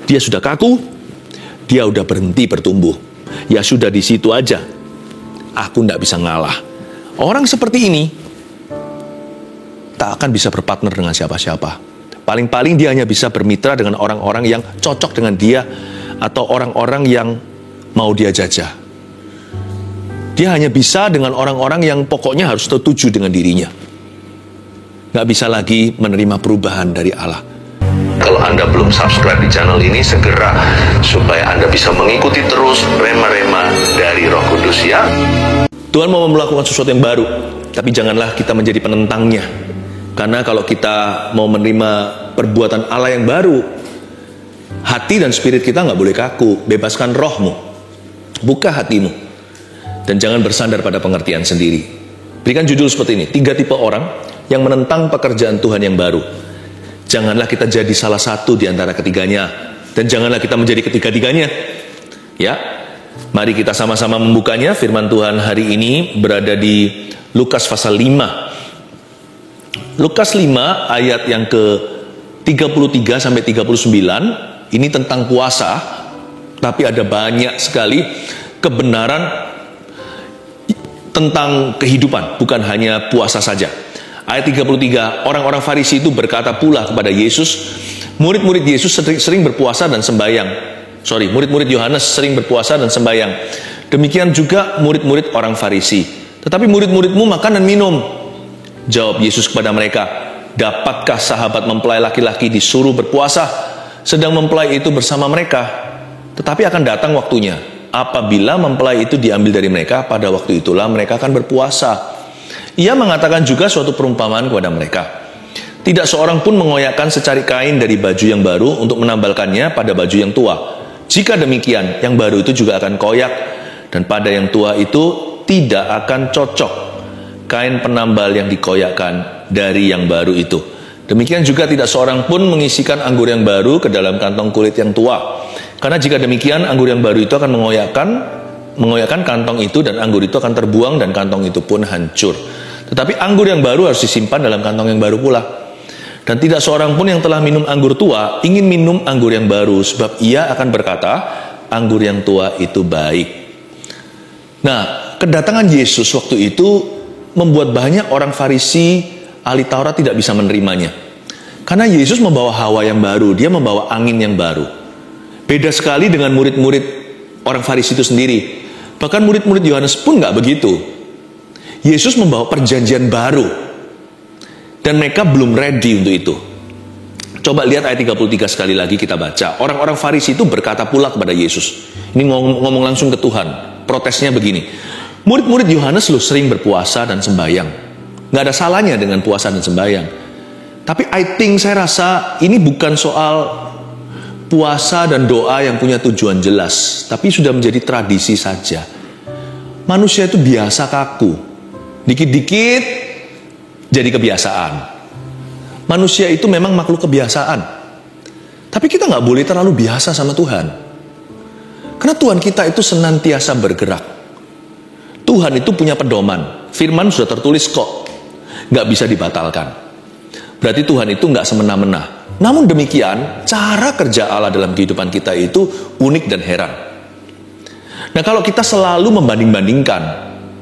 Dia sudah kaku, dia udah berhenti bertumbuh. Ya sudah di situ aja. Aku tidak bisa ngalah. Orang seperti ini tak akan bisa berpartner dengan siapa-siapa. Paling-paling dia hanya bisa bermitra dengan orang-orang yang cocok dengan dia atau orang-orang yang mau dia jajah. Dia hanya bisa dengan orang-orang yang pokoknya harus setuju dengan dirinya. Nggak bisa lagi menerima perubahan dari Allah. Kalau Anda belum subscribe di channel ini, segera supaya Anda bisa mengikuti terus rema-rema dari Roh Kudus ya. Tuhan mau melakukan sesuatu yang baru, tapi janganlah kita menjadi penentangnya. Karena kalau kita mau menerima perbuatan Allah yang baru, hati dan spirit kita nggak boleh kaku. Bebaskan rohmu, buka hatimu. Dan jangan bersandar pada pengertian sendiri. Berikan judul seperti ini, 3 tipe orang yang menentang pekerjaan Tuhan yang baru. Janganlah kita jadi salah satu di antara ketiganya. Dan janganlah kita menjadi ketiga-tiganya. Ya, mari kita sama-sama membukanya. Firman Tuhan hari ini berada di Lukas pasal 5. Lukas 5 ayat yang ke-33 sampai 39. Ini tentang puasa. Tapi ada banyak sekali kebenaran tentang kehidupan, bukan hanya puasa saja. Ayat 33, orang-orang Farisi itu berkata pula kepada Yesus, murid-murid Yesus sering berpuasa dan sembahyang. Murid-murid Yohanes sering berpuasa dan sembahyang. Demikian juga murid-murid orang Farisi. Tetapi murid-muridmu makan dan minum. Jawab Yesus kepada mereka, dapatkah sahabat mempelai laki-laki disuruh berpuasa, sedang mempelai itu bersama mereka? Tetapi akan datang waktunya, apabila mempelai itu diambil dari mereka, pada waktu itulah mereka akan berpuasa. Ia mengatakan juga suatu perumpamaan kepada mereka. Tidak seorang pun mengoyakkan secari kain dari baju yang baru untuk menambalkannya pada baju yang tua. Jika demikian, yang baru itu juga akan koyak, dan pada yang tua itu tidak akan cocok kain penambal yang dikoyakkan dari yang baru itu. Demikian juga tidak seorang pun mengisikan anggur yang baru ke dalam kantong kulit yang tua. Karena jika demikian, anggur yang baru itu akan mengoyakkan kantong itu, dan anggur itu akan terbuang dan kantong itu pun hancur. Tetapi anggur yang baru harus disimpan dalam kantong yang baru pula. Dan tidak seorang pun yang telah minum anggur tua ingin minum anggur yang baru, sebab ia akan berkata, anggur yang tua itu baik. Nah, kedatangan Yesus waktu itu membuat banyak orang Farisi, ahli Taurat tidak bisa menerimanya. Karena Yesus membawa hawa yang baru, dia membawa angin yang baru. Beda sekali dengan murid-murid orang Farisi itu sendiri. Bahkan murid-murid Yohanes pun nggak begitu. Yesus membawa perjanjian baru. Dan mereka belum ready untuk itu. Coba lihat ayat 33 sekali lagi kita baca. Orang-orang Farisi itu berkata pula kepada Yesus. Ini ngomong langsung ke Tuhan. Protesnya begini. Murid-murid Yohanes loh sering berpuasa dan sembahyang. Nggak ada salahnya dengan puasa dan sembahyang. Tapi saya rasa ini bukan soal puasa dan doa yang punya tujuan jelas, tapi sudah menjadi tradisi saja. Manusia itu biasa kaku. Dikit-dikit jadi kebiasaan. Manusia itu memang makhluk kebiasaan. Tapi kita nggak boleh terlalu biasa sama Tuhan. Karena Tuhan kita itu senantiasa bergerak. Tuhan itu punya pedoman. Firman sudah tertulis kok. Nggak bisa dibatalkan. Berarti Tuhan itu nggak semena-mena. Namun demikian, cara kerja Allah dalam kehidupan kita itu unik dan heran. Nah, kalau kita selalu membanding-bandingkan,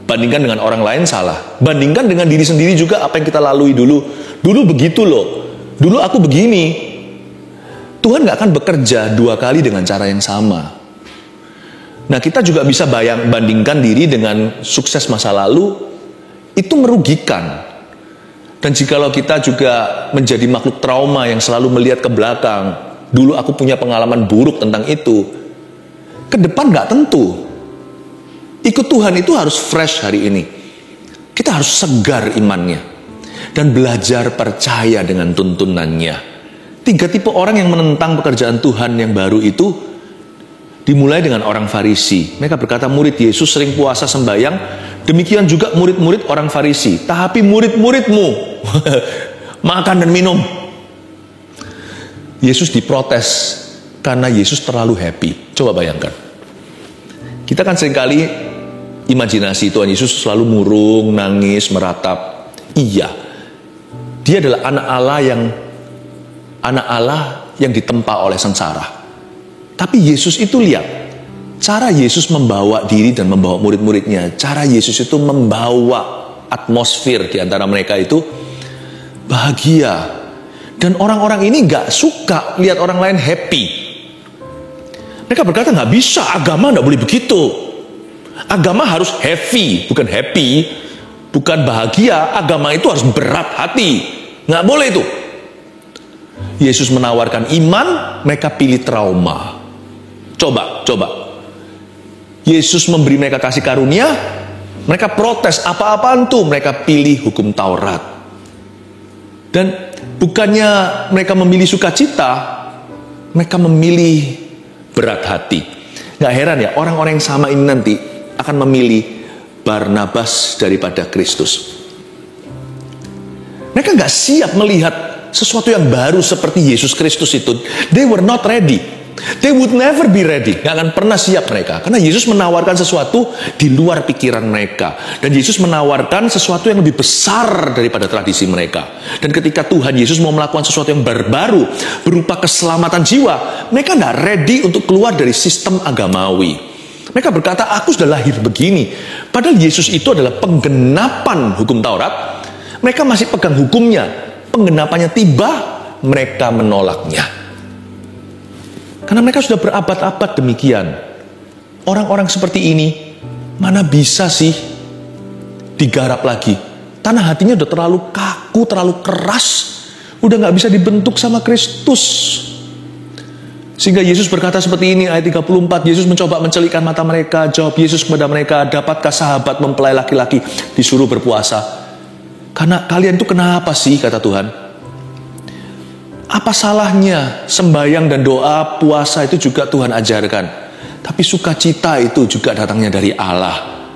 bandingkan dengan orang lain salah. Bandingkan dengan diri sendiri juga apa yang kita lalui dulu. Dulu begitu loh. Dulu aku begini. Tuhan gak akan bekerja 2 kali dengan cara yang sama. Nah, kita juga bisa bandingkan diri dengan sukses masa lalu. Itu merugikan. Dan jikalau kita juga menjadi makhluk trauma yang selalu melihat ke belakang, dulu aku punya pengalaman buruk tentang itu, ke depan gak tentu. Ikut Tuhan itu harus fresh hari ini. Kita harus segar imannya dan belajar percaya dengan tuntunannya. 3 tipe orang yang menentang pekerjaan Tuhan yang baru itu dimulai dengan orang Farisi. Mereka berkata, murid Yesus sering puasa sembahyang. Demikian juga murid-murid orang Farisi. Tapi murid-muridmu makan dan minum. Yesus diprotes karena Yesus terlalu happy. Coba bayangkan. Kita kan seringkali imajinasi Tuhan Yesus selalu murung, nangis, meratap. Iya. Dia adalah anak Allah yang ditempa oleh sengsara. Tapi Yesus itu lihat, cara Yesus membawa diri dan membawa murid-muridnya, cara Yesus itu membawa atmosfer di antara mereka itu bahagia. Dan orang-orang ini gak suka lihat orang lain happy. Mereka berkata, gak bisa, agama gak boleh begitu. Agama harus heavy, bukan happy, bukan bahagia. Agama itu harus berat hati, gak boleh itu. Yesus menawarkan iman, mereka pilih trauma. Coba. Yesus memberi mereka kasih karunia, mereka protes, apa-apaan tuh? Mereka pilih hukum Taurat. Dan bukannya mereka memilih sukacita, mereka memilih berat hati. Gak heran ya, orang-orang yang sama ini nanti akan memilih Barnabas daripada Kristus. Mereka gak siap melihat sesuatu yang baru seperti Yesus Kristus itu. They were not ready. They would never be ready. Gak akan pernah siap mereka. Karena Yesus menawarkan sesuatu di luar pikiran mereka. Dan Yesus menawarkan sesuatu yang lebih besar daripada tradisi mereka. Dan ketika Tuhan Yesus mau melakukan sesuatu yang baru, berupa keselamatan jiwa, mereka gak ready untuk keluar dari sistem agamawi. Mereka berkata, aku sudah lahir begini. Padahal Yesus itu adalah penggenapan hukum Taurat. Mereka masih pegang hukumnya. Penggenapannya tiba, mereka menolaknya. Karena mereka sudah berabad-abad demikian. Orang-orang seperti ini, mana bisa sih digarap lagi? Tanah hatinya udah terlalu kaku, terlalu keras. Udah gak bisa dibentuk sama Kristus. Sehingga Yesus berkata seperti ini, ayat 34. Yesus mencoba mencelikkan mata mereka. Jawab Yesus kepada mereka, dapatkah sahabat mempelai laki-laki disuruh berpuasa? Karena kalian itu kenapa sih, kata Tuhan? Apa salahnya sembahyang dan doa, puasa itu juga Tuhan ajarkan. Tapi sukacita itu juga datangnya dari Allah.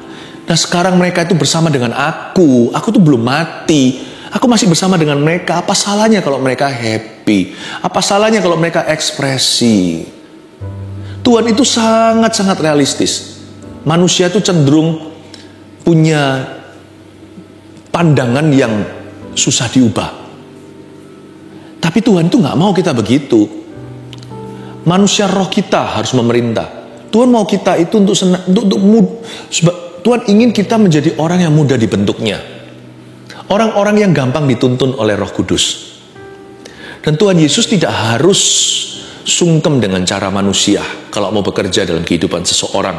Nah sekarang mereka itu bersama dengan aku tuh belum mati. Aku masih bersama dengan mereka. Apa salahnya kalau mereka happy? Apa salahnya kalau mereka ekspresi? Tuhan itu sangat-sangat realistis. Manusia itu cenderung punya pandangan yang susah diubah. Tapi Tuhan itu gak mau kita begitu. Manusia roh kita harus memerintah. Tuhan mau kita itu Tuhan ingin kita menjadi orang yang mudah dibentuknya. Orang-orang yang gampang dituntun oleh Roh Kudus. Dan Tuhan Yesus tidak harus sungkem dengan cara manusia kalau mau bekerja dalam kehidupan seseorang.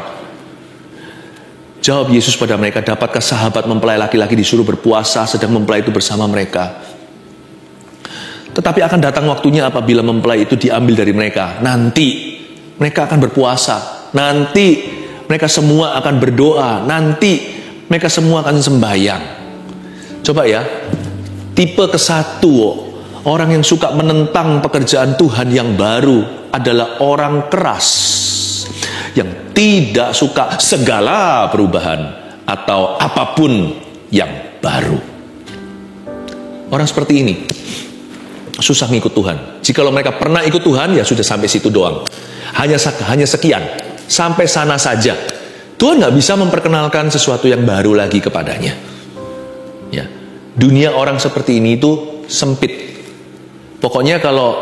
Jawab Yesus pada mereka, dapatkah sahabat mempelai laki-laki disuruh berpuasa sedang mempelai itu bersama mereka? Tetapi akan datang waktunya apabila mempelai itu diambil dari mereka. Nanti mereka akan berpuasa. Nanti mereka semua akan berdoa. Nanti mereka semua akan sembahyang. Coba ya, tipe ke-1 orang yang suka menentang pekerjaan Tuhan yang baru adalah orang keras, yang tidak suka segala perubahan atau apapun yang baru. Orang seperti ini susah ngikut Tuhan. Jikalau mereka pernah ikut Tuhan, ya sudah sampai situ doang. Hanya sekian, sampai sana saja. Tuhan gak bisa memperkenalkan sesuatu yang baru lagi kepadanya. Ya, dunia orang seperti ini itu sempit. Pokoknya kalau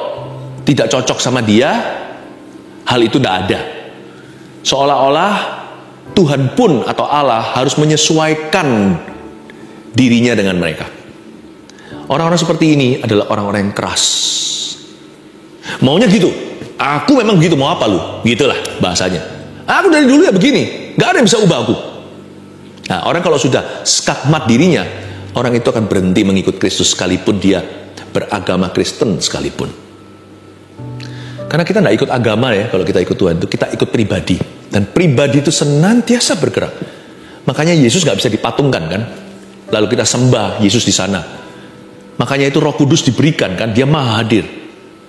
tidak cocok sama dia, hal itu tidak ada. Seolah-olah Tuhan pun atau Allah harus menyesuaikan dirinya dengan mereka. Orang-orang seperti ini adalah orang-orang yang keras. Maunya gitu. Aku memang gitu, mau apa lu? Gitulah bahasanya. Aku dari dulu ya begini. Gak ada yang bisa ubah aku. Nah, orang kalau sudah skakmat dirinya, orang itu akan berhenti mengikut Kristus sekalipun dia beragama Kristen sekalipun. Karena kita gak ikut agama ya, kalau kita ikut Tuhan itu kita ikut pribadi. Dan pribadi itu senantiasa bergerak. Makanya Yesus gak bisa dipatungkan kan. Lalu kita sembah Yesus di sana. Makanya itu Roh Kudus diberikan kan, dia maha hadir.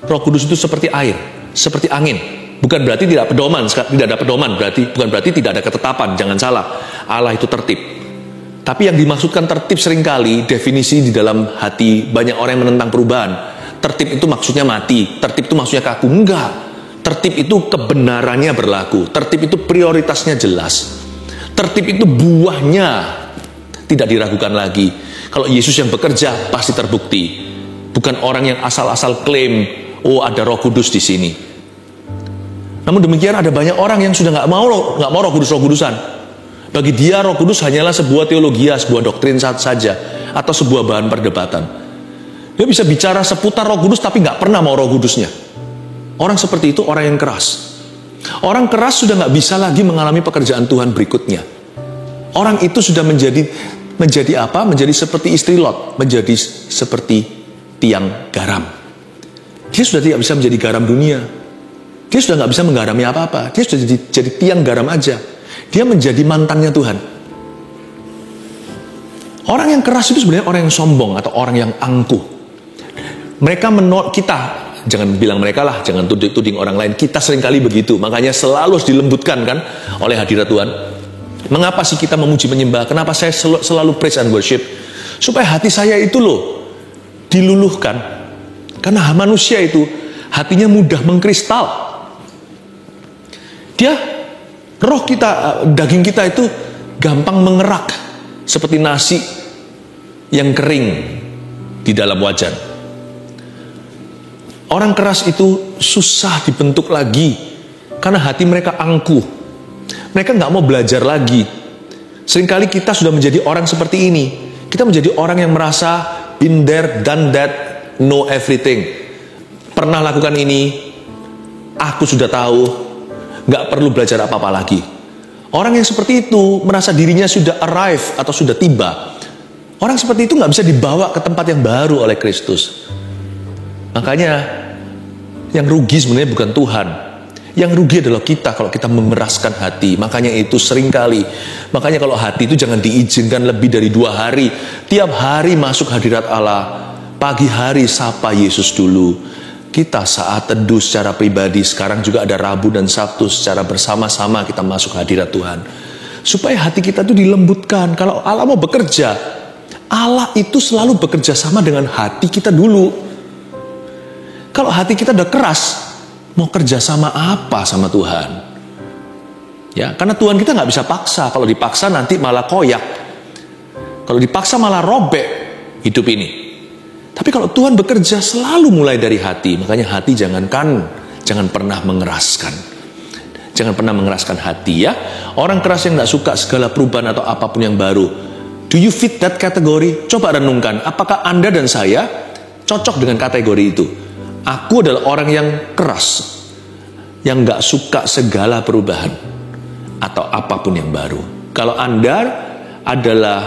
Roh Kudus itu seperti air, seperti angin. Bukan berarti tidak ada pedoman, bukan berarti tidak ada ketetapan, jangan salah. Allah itu tertib. Tapi yang dimaksudkan tertib seringkali definisi di dalam hati banyak orang yang menentang perubahan. Tertib itu maksudnya mati, tertib itu maksudnya kaku. Enggak. Tertib itu kebenarannya berlaku, tertib itu prioritasnya jelas. Tertib itu buahnya tidak diragukan lagi. Kalau Yesus yang bekerja pasti terbukti. Bukan orang yang asal-asal klaim, oh ada Roh Kudus di sini. Namun demikian ada banyak orang yang sudah nggak mau Roh Kudusan. Bagi dia Roh Kudus hanyalah sebuah teologia, sebuah doktrin saja, atau sebuah bahan perdebatan. Dia bisa bicara seputar Roh Kudus tapi nggak pernah mau Roh Kudusnya. Orang seperti itu orang yang keras. Orang keras sudah nggak bisa lagi mengalami pekerjaan Tuhan berikutnya. Orang itu sudah menjadi apa? Menjadi seperti istri Lot, menjadi seperti tiang garam. Dia sudah tidak bisa menjadi garam dunia. Dia sudah nggak bisa menggarami apa-apa. Dia sudah jadi tiang garam aja. Dia menjadi mantannya Tuhan. Orang yang keras itu sebenarnya orang yang sombong atau orang yang angkuh. Mereka menolak kita. Jangan bilang mereka lah, jangan tuding orang lain. Kita seringkali begitu. Makanya selalu harus dilembutkan kan oleh hadirat Tuhan. Mengapa sih kita memuji menyembah? Kenapa saya selalu praise and worship? Supaya hati saya itu loh diluluhkan. Karena manusia itu hatinya mudah mengkristal. Roh kita, daging kita itu gampang mengerak seperti nasi yang kering di dalam wajan. Orang keras itu susah dibentuk lagi karena hati mereka angkuh. Mereka nggak mau belajar lagi. Seringkali kita sudah menjadi orang seperti ini. Kita menjadi orang yang merasa been there, done that, know everything. Pernah lakukan ini, aku sudah tahu, nggak perlu belajar apa-apa lagi. Orang yang seperti itu merasa dirinya sudah arrive atau sudah tiba. Orang seperti itu nggak bisa dibawa ke tempat yang baru oleh Kristus. Makanya yang rugi sebenarnya bukan Tuhan. Yang rugi adalah kita kalau kita memeraskan hati. Makanya itu seringkali. Makanya kalau hati itu jangan diizinkan lebih dari 2 hari. Tiap hari masuk hadirat Allah. Pagi hari sapa Yesus dulu. Kita saat teduh secara pribadi. Sekarang juga ada Rabu dan Sabtu secara bersama-sama kita masuk hadirat Tuhan. Supaya hati kita itu dilembutkan. Kalau Allah mau bekerja, Allah itu selalu bekerja sama dengan hati kita dulu. Kalau hati kita udah keras, mau kerja sama apa sama Tuhan? Ya, karena Tuhan kita nggak bisa paksa. Kalau dipaksa nanti malah koyak. Kalau dipaksa malah robek hidup ini. Tapi kalau Tuhan bekerja selalu mulai dari hati. Makanya hati jangan pernah mengeraskan. Jangan pernah mengeraskan hati ya. Orang keras yang nggak suka segala perubahan atau apapun yang baru. Do you fit that category? Coba renungkan. Apakah Anda dan saya cocok dengan kategori itu? Aku adalah orang yang keras, yang gak suka segala perubahan atau apapun yang baru. Kalau Anda adalah,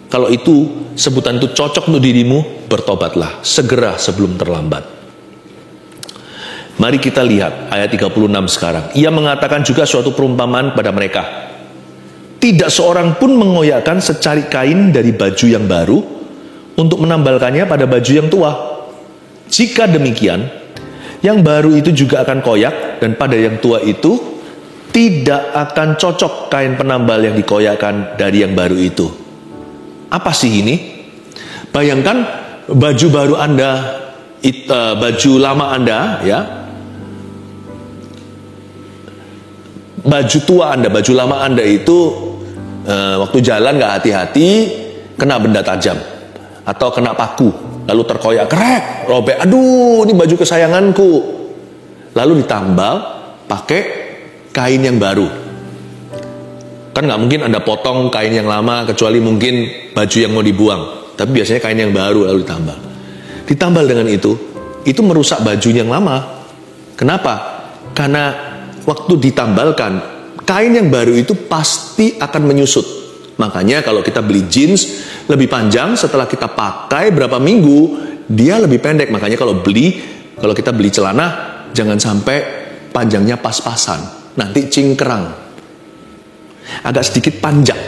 kalau itu sebutan itu cocok untuk dirimu, bertobatlah segera sebelum terlambat. Mari kita lihat ayat 36 sekarang. Ia mengatakan juga suatu perumpamaan pada mereka. Tidak seorang pun mengoyakkan secari kain dari baju yang baru untuk menambalkannya pada baju yang tua. Jika demikian, yang baru itu juga akan koyak, dan pada yang tua itu tidak akan cocok kain penambal yang dikoyakkan dari yang baru itu. Apa sih ini? Bayangkan baju baru Anda, baju lama Anda, ya, baju tua Anda, baju lama Anda itu waktu jalan nggak hati-hati kena benda tajam atau kena paku. Lalu terkoyak, krek, robek, aduh ini baju kesayanganku. Lalu ditambal pakai kain yang baru. Kan gak mungkin Anda potong kain yang lama, kecuali mungkin baju yang mau dibuang. Tapi biasanya kain yang baru lalu ditambal. Ditambal dengan itu merusak baju yang lama. Kenapa? Karena waktu ditambalkan, kain yang baru itu pasti akan menyusut. Makanya kalau kita beli jeans lebih panjang, setelah kita pakai berapa minggu dia lebih pendek. Makanya kalau kita beli celana jangan sampai panjangnya pas-pasan, nanti cingkrang, agak sedikit panjang.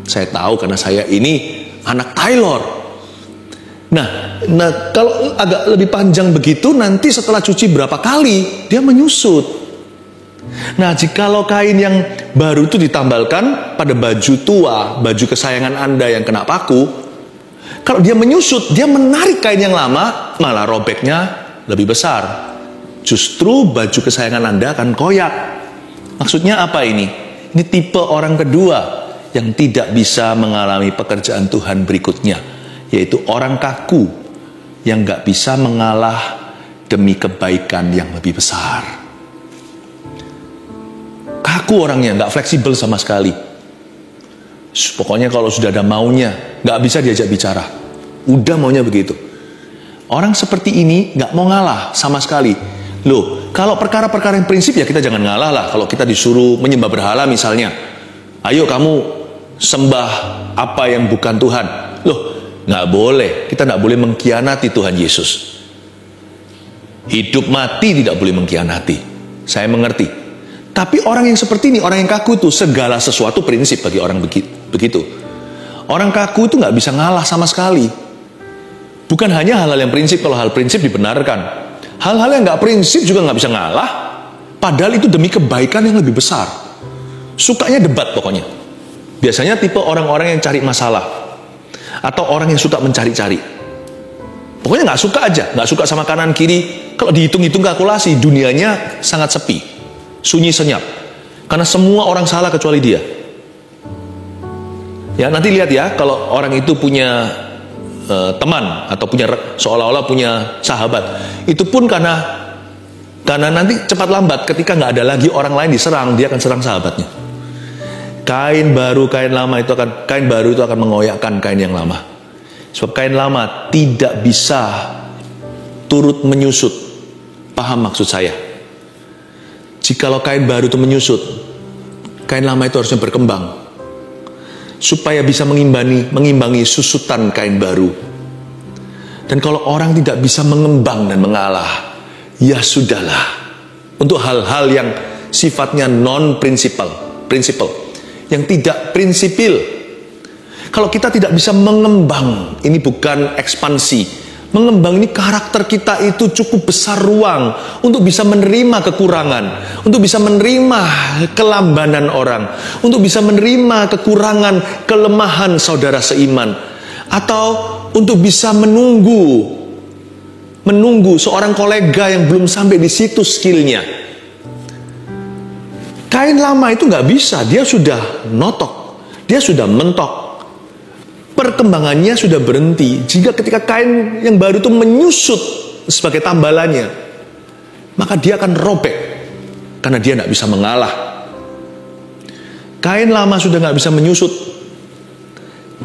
Saya tahu karena saya ini anak Taylor. Nah kalau agak lebih panjang begitu, nanti setelah cuci berapa kali dia menyusut. Nah, jikalau kain yang baru itu ditambalkan pada baju tua, baju kesayangan Anda yang kena paku, kalau dia menyusut, dia menarik kain yang lama, malah robeknya lebih besar. Justru baju kesayangan Anda akan koyak. Maksudnya apa ini? Ini tipe orang kedua yang tidak bisa mengalami pekerjaan Tuhan berikutnya, yaitu orang kaku yang gak bisa mengalah demi kebaikan yang lebih besar. kaku orangnya, nggak fleksibel sama sekali. Pokoknya kalau sudah ada maunya, nggak bisa diajak bicara. Udah maunya begitu. Orang seperti ini nggak mau ngalah sama sekali. Loh, kalau perkara-perkara yang prinsip ya kita jangan ngalah lah. Kalau kita disuruh menyembah berhala misalnya, ayo kamu sembah apa yang bukan Tuhan. Loh, nggak boleh. Kita nggak boleh mengkhianati Tuhan Yesus. Hidup mati tidak boleh mengkhianati. Saya mengerti. Tapi orang yang seperti ini, orang yang kaku itu, segala sesuatu prinsip bagi orang begitu. Orang kaku itu nggak bisa ngalah sama sekali. Bukan hanya hal-hal yang prinsip, kalau hal prinsip dibenarkan. Hal-hal yang nggak prinsip juga nggak bisa ngalah. Padahal itu demi kebaikan yang lebih besar. Sukanya debat pokoknya. Biasanya tipe orang-orang yang cari masalah. Atau orang yang suka mencari-cari. Pokoknya nggak suka aja, nggak suka sama kanan kiri. Kalau dihitung-hitung kalkulasi, dunianya sangat sepi, sunyi senyap. Karena semua orang salah kecuali dia. Ya, nanti lihat ya, kalau orang itu punya teman atau punya seolah-olah punya sahabat, itu pun karena nanti cepat lambat ketika nggak ada lagi orang lain diserang, dia akan serang sahabatnya. Kain baru itu akan mengoyakkan kain yang lama. Sebab kain lama tidak bisa turut menyusut. Paham maksud saya? Jikalau kain baru itu menyusut, kain lama itu harusnya berkembang supaya bisa mengimbangi susutan kain baru. Dan kalau orang tidak bisa mengembang dan mengalah, ya sudahlah. Untuk hal-hal yang sifatnya non-prinsipal, yang tidak prinsipil. Kalau kita tidak bisa mengembang, ini bukan ekspansi. Mengembang ini karakter kita itu cukup besar ruang untuk bisa menerima kekurangan, untuk bisa menerima kelambanan orang, untuk bisa menerima kekurangan, kelemahan saudara seiman, atau untuk bisa menunggu seorang kolega yang belum sampai di situ skillnya. Kain lama itu nggak bisa, dia sudah notok, dia sudah mentok. Perkembangannya sudah berhenti. Jika ketika kain yang baru itu menyusut sebagai tambalannya, maka dia akan robek karena dia tidak bisa mengalah. Kain lama sudah nggak bisa menyusut,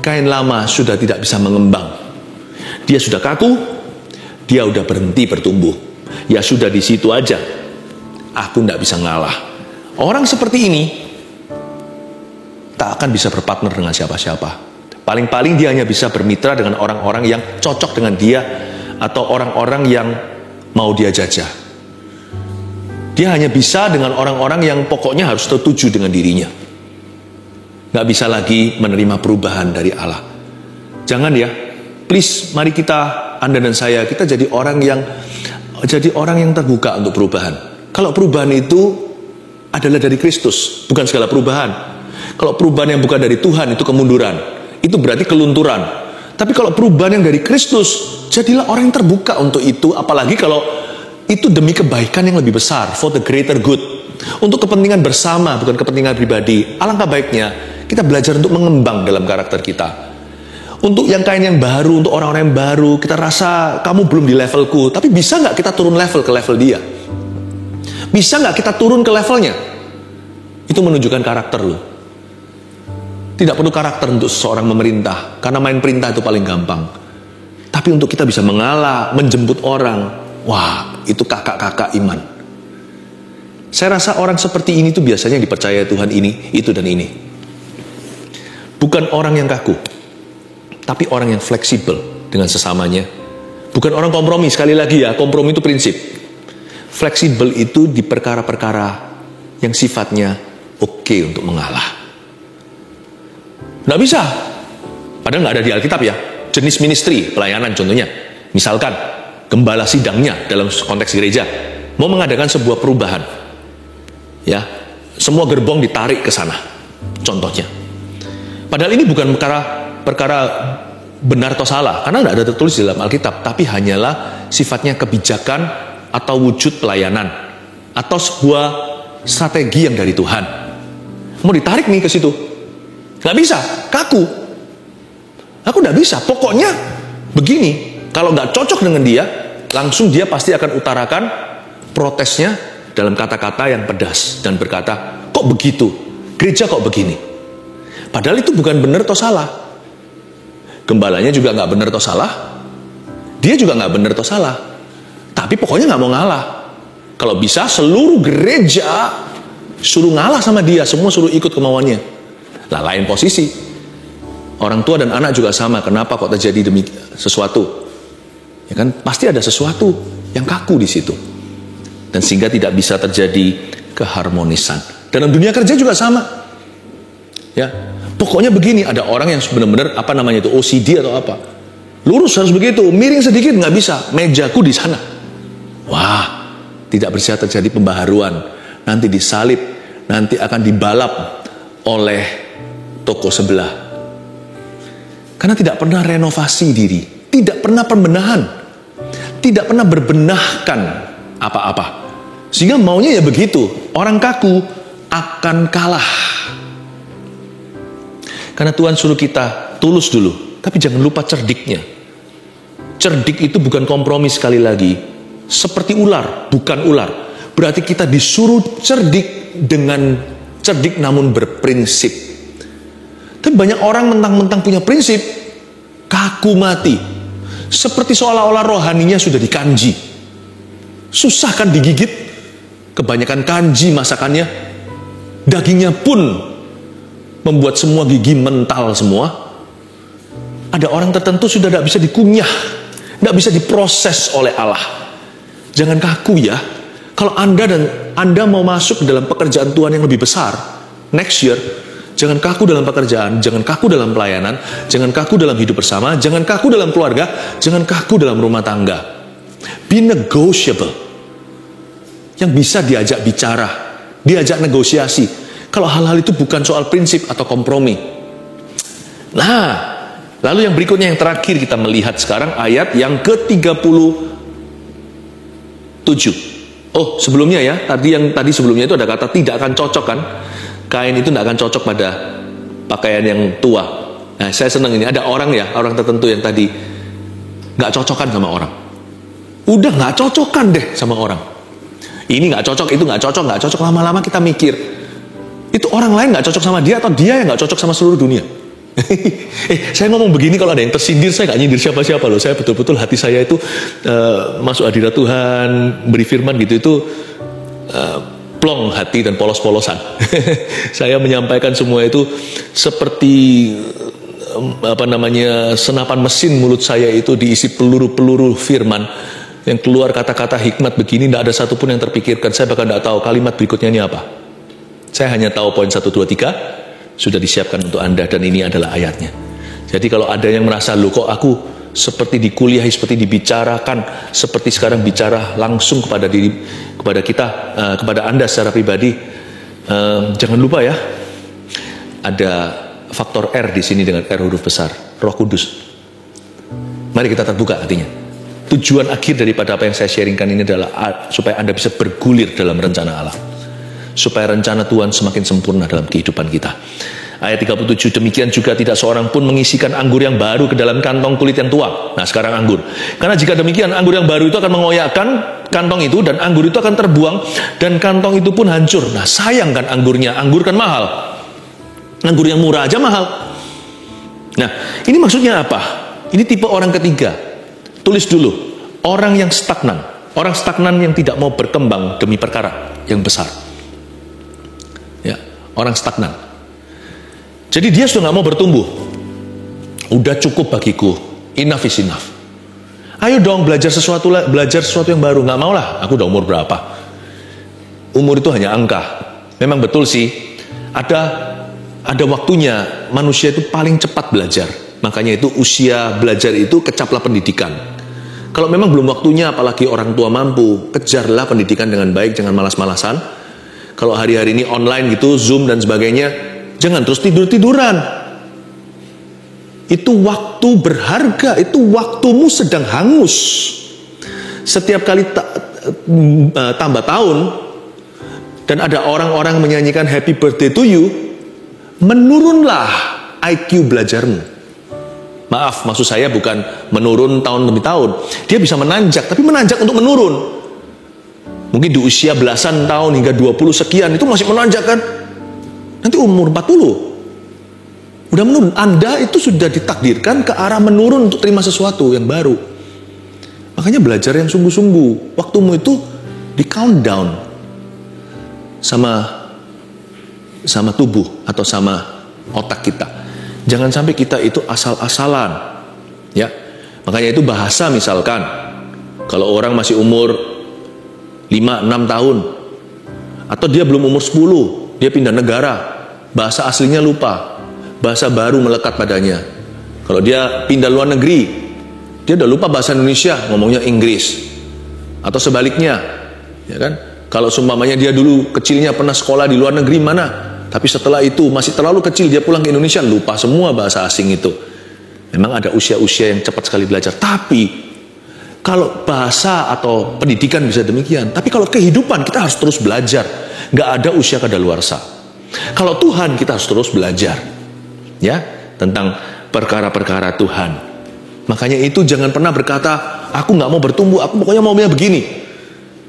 kain lama sudah tidak bisa mengembang. Dia sudah kaku, dia sudah berhenti bertumbuh. Ya sudah di situ aja. Aku tidak bisa ngalah. Orang seperti ini tak akan bisa berpartner dengan siapa-siapa. Paling-paling dia hanya bisa bermitra dengan orang-orang yang cocok dengan dia atau orang-orang yang mau dia jajah. Dia hanya bisa dengan orang-orang yang pokoknya harus setuju dengan dirinya. Gak bisa lagi menerima perubahan dari Allah. Jangan ya, please, mari kita, Anda dan saya, kita jadi orang yang terbuka untuk perubahan. Kalau perubahan itu adalah dari Kristus, bukan segala perubahan. Kalau perubahan yang bukan dari Tuhan itu kemunduran. Itu berarti kelunturan. Tapi kalau perubahan yang dari Kristus, jadilah orang yang terbuka untuk itu. Apalagi kalau itu demi kebaikan yang lebih besar, for the greater good, untuk kepentingan bersama, bukan kepentingan pribadi. Alangkah baiknya kita belajar untuk mengembang dalam karakter kita. Untuk yang kain yang baru, untuk orang-orang yang baru, kita rasa kamu belum di levelku, tapi bisa nggak kita turun level ke level dia? Bisa nggak kita turun ke levelnya? Itu menunjukkan karakter lo. Tidak perlu karakter untuk seseorang memerintah, karena main perintah itu paling gampang. Tapi untuk kita bisa mengalah, menjemput orang, wah, itu kakak-kakak iman. Saya rasa orang seperti ini tuh biasanya dipercaya Tuhan ini, itu dan ini. Bukan orang yang kaku, tapi orang yang fleksibel dengan sesamanya. Bukan orang kompromi, sekali lagi ya, kompromi itu prinsip. Fleksibel itu di perkara-perkara yang sifatnya oke untuk mengalah. Nggak bisa. Padahal nggak ada di Alkitab ya. Jenis ministry, pelayanan contohnya. Misalkan, gembala sidangnya dalam konteks gereja. Mau mengadakan sebuah perubahan. Ya, semua gerbong ditarik ke sana. Contohnya. Padahal ini bukan perkara benar atau salah. Karena nggak ada tertulis di dalam Alkitab. Tapi hanyalah sifatnya kebijakan atau wujud pelayanan. Atau sebuah strategi yang dari Tuhan. Mau ditarik nih ke situ. Nggak bisa, kaku. Aku nggak bisa, pokoknya begini. Kalau nggak cocok dengan dia, langsung dia pasti akan utarakan protesnya dalam kata-kata yang pedas dan berkata, kok begitu? Gereja kok begini? Padahal itu bukan benar atau salah. Gembalanya juga nggak benar atau salah. Dia juga nggak benar atau salah. Tapi pokoknya nggak mau ngalah. Kalau bisa seluruh gereja suruh ngalah sama dia, semua suruh ikut kemauannya. Nah, lain posisi. Orang tua dan anak juga sama. Kenapa kok terjadi demikian sesuatu? Ya kan, pasti ada sesuatu yang kaku di situ. Dan sehingga tidak bisa terjadi keharmonisan. Dalam dunia kerja juga sama. Ya, pokoknya begini, ada orang yang benar-benar OCD atau apa. Lurus harus begitu, miring sedikit nggak bisa. Mejaku di sana. Wah, tidak bisa terjadi pembaharuan. Nanti disalib, nanti akan dibalap oleh toko sebelah. Karena tidak pernah renovasi diri, tidak pernah pembenahan, tidak pernah berbenahkan apa-apa. Sehingga maunya ya begitu, orang kaku akan kalah. Karena Tuhan suruh kita tulus dulu, tapi jangan lupa cerdiknya. Cerdik itu bukan kompromi, sekali lagi. Seperti ular, bukan ular. Berarti kita disuruh cerdik dengan cerdik namun berprinsip. Tapi banyak orang mentang-mentang punya prinsip, kaku mati. Seperti seolah-olah rohaninya sudah dikanji. Susah kan digigit? Kebanyakan kanji masakannya. Dagingnya pun membuat semua gigi mental semua. Ada orang tertentu sudah tidak bisa dikunyah, tidak bisa diproses oleh Allah. Jangan kaku ya. Kalau Anda mau masuk ke dalam pekerjaan Tuhan yang lebih besar next year, jangan kaku dalam pekerjaan, jangan kaku dalam pelayanan, jangan kaku dalam hidup bersama, jangan kaku dalam keluarga, jangan kaku dalam rumah tangga. Be negotiable. Yang bisa diajak bicara, diajak negosiasi. Kalau hal-hal itu bukan soal prinsip atau kompromi. Nah, lalu yang berikutnya, yang terakhir kita melihat sekarang, ayat yang ke-37. Oh, sebelumnya ya, tadi sebelumnya itu ada kata tidak akan cocok kan? Kain itu tidak akan cocok pada pakaian yang tua. Nah, saya senang ini, ada orang tertentu yang tadi nggak cocokan sama orang. Udah nggak cocokan deh sama orang. Ini nggak cocok, itu nggak cocok. Lama-lama kita mikir, itu orang lain nggak cocok sama dia atau dia yang nggak cocok sama seluruh dunia. Saya ngomong begini kalau ada yang tersindir, saya nggak nyindir siapa-siapa loh. Saya betul-betul hati saya itu masuk hadirat Tuhan, beri firman gitu itu plong hati dan polos-polosan. Saya menyampaikan semua itu seperti senapan mesin mulut saya itu diisi peluru-peluru firman. Yang keluar kata-kata hikmat begini, tidak ada satupun yang terpikirkan. Saya bahkan tidak tahu kalimat berikutnya ini apa. Saya hanya tahu poin 1, 2, 3 sudah disiapkan untuk Anda, dan ini adalah ayatnya. Jadi kalau ada yang merasa, loh kok aku seperti dikuliahi, seperti dibicarakan, seperti sekarang bicara langsung kepada kita, kepada Anda secara pribadi, jangan lupa ya, ada faktor R di sini dengan R huruf besar, Roh Kudus. Mari kita terbuka hatinya. Tujuan akhir daripada apa yang saya sharingkan ini adalah supaya Anda bisa bergulir dalam rencana Allah. Supaya rencana Tuhan semakin sempurna dalam kehidupan kita. Ayat 37, demikian juga tidak seorang pun mengisikan anggur yang baru ke dalam kantong kulit yang tua. Nah, sekarang anggur. Karena jika demikian, anggur yang baru itu akan mengoyakkan kantong itu, dan anggur itu akan terbuang, dan kantong itu pun hancur. Nah, sayang kan anggurnya. Anggur kan mahal. Anggur yang murah aja mahal. Nah, ini maksudnya apa? Ini tipe orang ketiga. Tulis dulu, orang yang stagnan. Orang stagnan yang tidak mau berkembang demi perkara yang besar. Ya, orang stagnan. Jadi dia sudah nggak mau bertumbuh. Udah cukup bagiku. Enough is enough. Ayo dong belajar sesuatu yang baru. Nggak mau lah. Aku udah umur berapa? Umur itu hanya angka. Memang betul sih. Ada waktunya manusia itu paling cepat belajar. Makanya itu usia belajar itu kecaplah pendidikan. Kalau memang belum waktunya, apalagi orang tua mampu, kejarlah pendidikan dengan baik, jangan malas-malasan. Kalau hari-hari ini online gitu, Zoom dan sebagainya, jangan terus tidur-tiduran. Itu waktu berharga, itu waktumu sedang hangus. Setiap kali tambah tahun, dan ada orang-orang menyanyikan happy birthday to you, menurunlah IQ belajarmu. Maaf, maksud saya bukan menurun tahun demi tahun. Dia bisa menanjak, tapi menanjak untuk menurun. Mungkin di usia belasan tahun hingga 20 sekian itu masih menanjak kan. Nanti umur 40 udah menurun. Anda itu sudah ditakdirkan ke arah menurun untuk terima sesuatu yang baru. Makanya belajar yang sungguh-sungguh. Waktumu itu di countdown sama tubuh atau sama otak kita. Jangan sampai kita itu asal-asalan. Ya. Makanya itu bahasa misalkan kalau orang masih umur 5-6 tahun atau dia belum umur 10, dia pindah negara, bahasa aslinya lupa, bahasa baru melekat padanya. Kalau dia pindah luar negeri, dia udah lupa bahasa Indonesia, ngomongnya Inggris. Atau sebaliknya, ya kan? Kalau seumpamanya dia dulu kecilnya pernah sekolah di luar negeri mana, tapi setelah itu masih terlalu kecil, dia pulang ke Indonesia, lupa semua bahasa asing itu. Memang ada usia-usia yang cepat sekali belajar, tapi kalau bahasa atau pendidikan bisa demikian, tapi kalau kehidupan kita harus terus belajar. Nggak ada usia kadaluarsa. Kalau Tuhan kita harus terus belajar, ya, tentang perkara-perkara Tuhan. Makanya itu jangan pernah berkata, aku nggak mau bertumbuh, aku pokoknya maunya begini.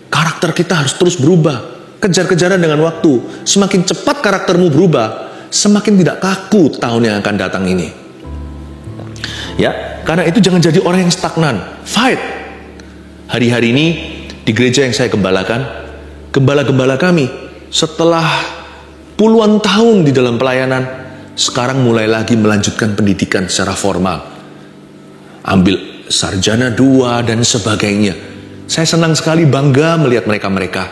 Karakter kita harus terus berubah. Kejar-kejaran dengan waktu. Semakin cepat karaktermu berubah, semakin tidak kaku tahun yang akan datang ini. Ya, karena itu jangan jadi orang yang stagnan. Fight. Hari-hari ini di gereja yang saya gembalakan, gembala-gembala kami setelah puluhan tahun di dalam pelayanan, sekarang mulai lagi melanjutkan pendidikan secara formal. Ambil sarjana 2 dan sebagainya. Saya senang sekali, bangga melihat mereka-mereka.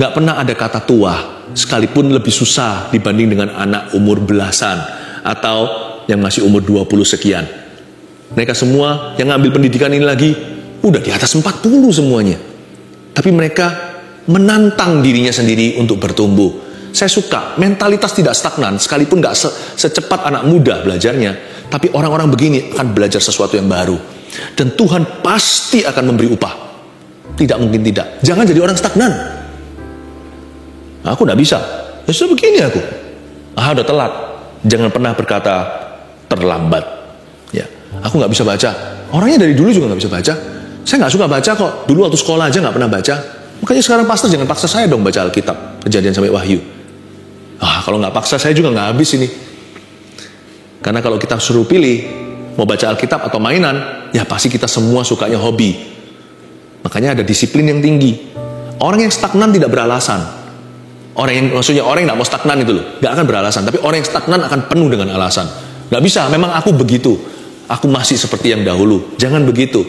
Gak pernah ada kata tua, sekalipun lebih susah dibanding dengan anak umur belasan atau yang masih umur 20 sekian. Mereka semua yang ngambil pendidikan ini lagi udah di atas 40 semuanya. Tapi mereka menantang dirinya sendiri untuk bertumbuh. Saya suka mentalitas tidak stagnan, sekalipun gak secepat anak muda belajarnya, tapi orang-orang begini akan belajar sesuatu yang baru. Dan Tuhan pasti akan memberi upah. Tidak mungkin tidak. Jangan jadi orang stagnan. Aku gak bisa. Ya sudah begini aku. Udah telat. Jangan pernah berkata terlambat. Ya, aku gak bisa baca. Orangnya dari dulu juga gak bisa baca. Saya gak suka baca kok. Dulu waktu sekolah aja gak pernah baca. Makanya sekarang pastor jangan paksa saya dong baca Alkitab. Kejadian sampai Wahyu. Kalau gak paksa saya juga gak habis ini. Karena kalau kita suruh pilih mau baca Alkitab atau mainan, ya pasti kita semua sukanya hobi. Makanya ada disiplin yang tinggi. Orang yang stagnan tidak beralasan. Maksudnya orang yang gak mau stagnan itu loh, gak akan beralasan. Tapi orang yang stagnan akan penuh dengan alasan. Gak bisa, memang aku begitu. Aku masih seperti yang dahulu. Jangan begitu.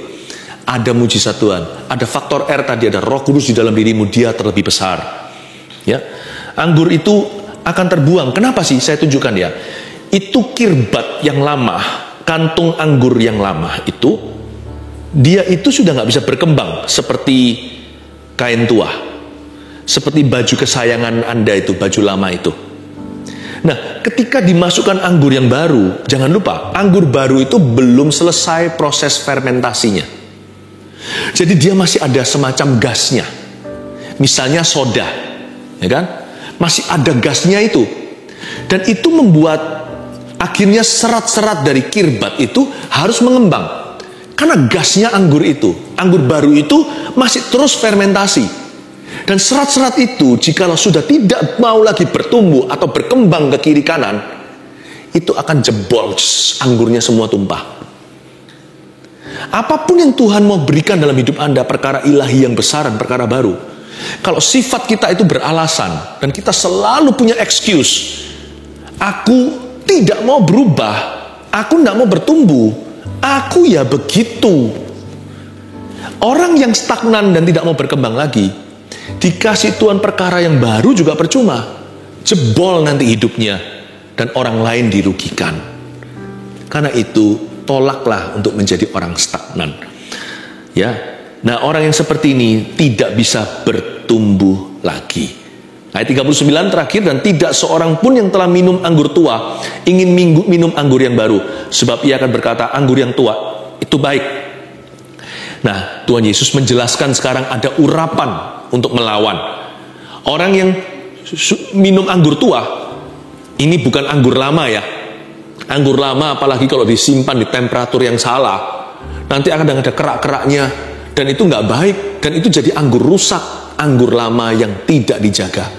Ada mujizat Tuhan, ada faktor R tadi, ada Roh Kudus di dalam dirimu, dia terlebih besar. Ya, anggur itu akan terbuang. Kenapa sih? Saya tunjukkan ya. Itu kirbat yang lama, kantung anggur yang lama itu, dia itu sudah nggak bisa berkembang seperti kain tua, seperti baju kesayangan Anda itu, baju lama itu. Nah, ketika dimasukkan anggur yang baru, jangan lupa, anggur baru itu belum selesai proses fermentasinya. Jadi dia masih ada semacam gasnya. Misalnya soda, ya kan? Masih ada gasnya itu. Dan itu membuat akhirnya serat-serat dari kirbat itu harus mengembang. Karena gasnya anggur itu, anggur baru itu masih terus fermentasi. Dan serat-serat itu jikalau sudah tidak mau lagi bertumbuh atau berkembang ke kiri kanan, itu akan jebol, anggurnya semua tumpah. Apapun yang Tuhan mau berikan dalam hidup Anda, perkara ilahi yang besar dan perkara baru, kalau sifat kita itu beralasan dan kita selalu punya excuse, aku tidak mau berubah, aku tidak mau bertumbuh, aku ya begitu. Orang yang stagnan dan tidak mau berkembang lagi, dikasih Tuhan perkara yang baru juga percuma, jebol nanti hidupnya dan orang lain dirugikan. Karena itu tolaklah untuk menjadi orang stagnan. Ya. Nah, orang yang seperti ini tidak bisa bertumbuh lagi. Ayat 39 terakhir, dan tidak seorang pun yang telah minum anggur tua ingin minum anggur yang baru, sebab ia akan berkata anggur yang tua itu baik. Nah, Tuhan Yesus menjelaskan sekarang ada urapan untuk melawan orang yang minum anggur tua. Ini bukan anggur lama ya. Anggur lama apalagi kalau disimpan di temperatur yang salah, nanti akan ada kerak-keraknya, dan itu nggak baik, dan itu jadi anggur rusak, anggur lama yang tidak dijaga.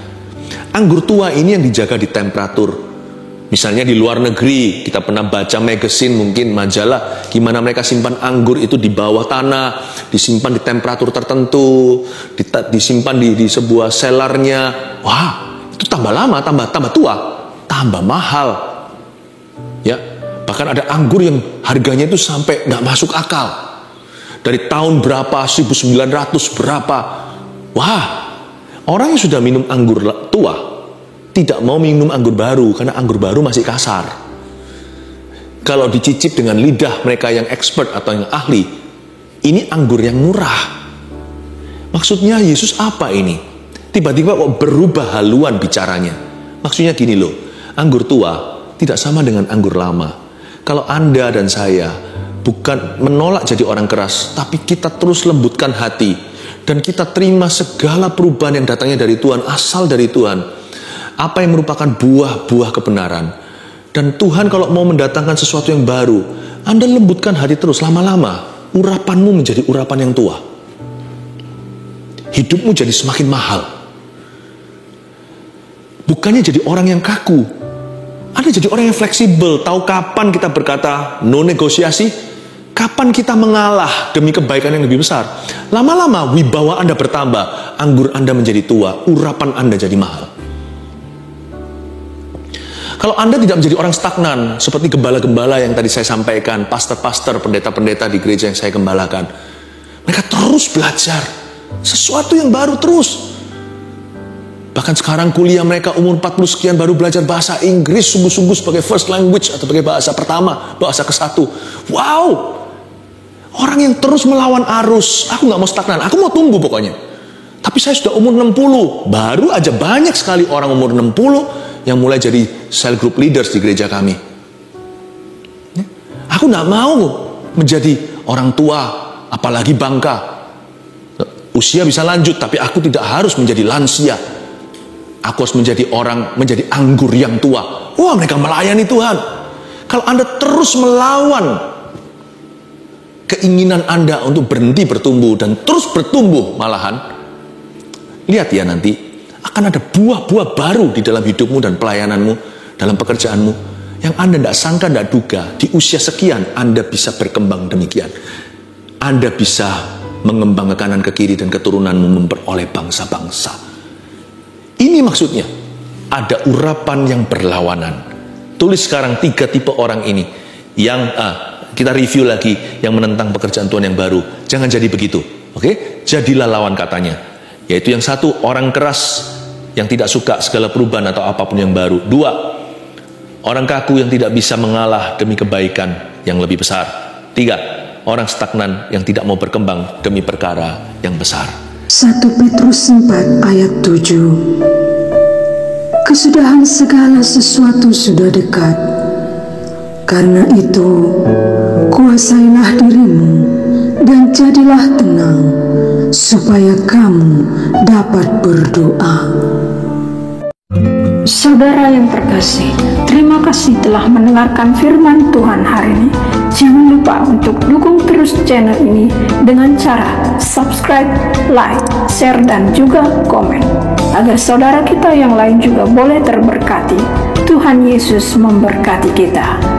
Anggur tua ini yang dijaga di temperatur. Misalnya di luar negeri, kita pernah baca magazine, mungkin majalah, gimana mereka simpan anggur itu di bawah tanah, disimpan di temperatur tertentu, disimpan di sebuah cellarnya. Wah, itu tambah lama, tambah tua, tambah mahal. Ya, bahkan ada anggur yang harganya itu sampai nggak masuk akal. Dari tahun berapa, 1900 berapa. Wah, orang yang sudah minum anggur tua tidak mau minum anggur baru, karena anggur baru masih kasar. Kalau dicicip dengan lidah mereka yang expert atau yang ahli, ini anggur yang murah. Maksudnya Yesus apa ini? Tiba-tiba kok berubah haluan bicaranya. Maksudnya gini loh, anggur tua tidak sama dengan anggur lama. Kalau Anda dan saya bukan menolak jadi orang keras, tapi kita terus lembutkan hati, dan kita terima segala perubahan yang datangnya dari Tuhan, asal dari Tuhan, apa yang merupakan buah-buah kebenaran. Dan Tuhan kalau mau mendatangkan sesuatu yang baru, Anda lembutkan hati terus, lama-lama urapanmu menjadi urapan yang tua. Hidupmu jadi semakin mahal. Bukannya jadi orang yang kaku, Anda jadi orang yang fleksibel. Tahu kapan kita berkata no negosiasi, kapan kita mengalah demi kebaikan yang lebih besar. Lama-lama wibawa Anda bertambah, anggur Anda menjadi tua, urapan Anda jadi mahal. Kalau Anda tidak menjadi orang stagnan, seperti gembala-gembala yang tadi saya sampaikan, pastor-pastor, pendeta-pendeta di gereja yang saya gembalakan, mereka terus belajar sesuatu yang baru terus. Bahkan sekarang kuliah mereka umur 40 sekian baru belajar bahasa Inggris sungguh-sungguh sebagai first language atau sebagai bahasa pertama, bahasa ke-1. Wow! Orang yang terus melawan arus. Aku gak mau stagnan, aku mau tumbuh pokoknya. Tapi saya sudah umur 60, baru aja banyak sekali orang umur 60 yang mulai jadi cell group leaders di gereja kami. Aku gak mau menjadi orang tua, apalagi bangka. Usia bisa lanjut, tapi aku tidak harus menjadi lansia. Aku harus menjadi orang, menjadi anggur yang tua. Wah, mereka melayani Tuhan. Kalau Anda terus melawan keinginan Anda untuk berhenti bertumbuh dan terus bertumbuh malahan, lihat ya nanti akan ada buah-buah baru di dalam hidupmu dan pelayananmu, dalam pekerjaanmu, yang Anda tidak sangka, tidak duga. Di usia sekian Anda bisa berkembang demikian. Anda bisa mengembang ke kanan ke kiri dan keturunanmu memperoleh bangsa-bangsa. Ini maksudnya, ada urapan yang berlawanan. Tulis sekarang 3 tipe orang ini. Yang kita review lagi yang menentang pekerjaan Tuhan yang baru. Jangan jadi begitu. Oke? Jadilah lawan katanya. Yaitu yang satu, orang keras yang tidak suka segala perubahan atau apapun yang baru. 2, orang kaku yang tidak bisa mengalah demi kebaikan yang lebih besar. 3, orang stagnan yang tidak mau berkembang demi perkara yang besar. 1 Petrus 4 ayat 7. Kesudahan segala sesuatu sudah dekat. Karena itu, kuasailah dirimu dan jadilah tenang, supaya kamu dapat berdoa. Saudara yang terkasih, terima kasih telah mendengarkan firman Tuhan hari ini. Jangan lupa untuk dukung terus channel ini dengan cara subscribe, like, share, dan juga komen, agar saudara kita yang lain juga boleh terberkati. Tuhan Yesus memberkati kita.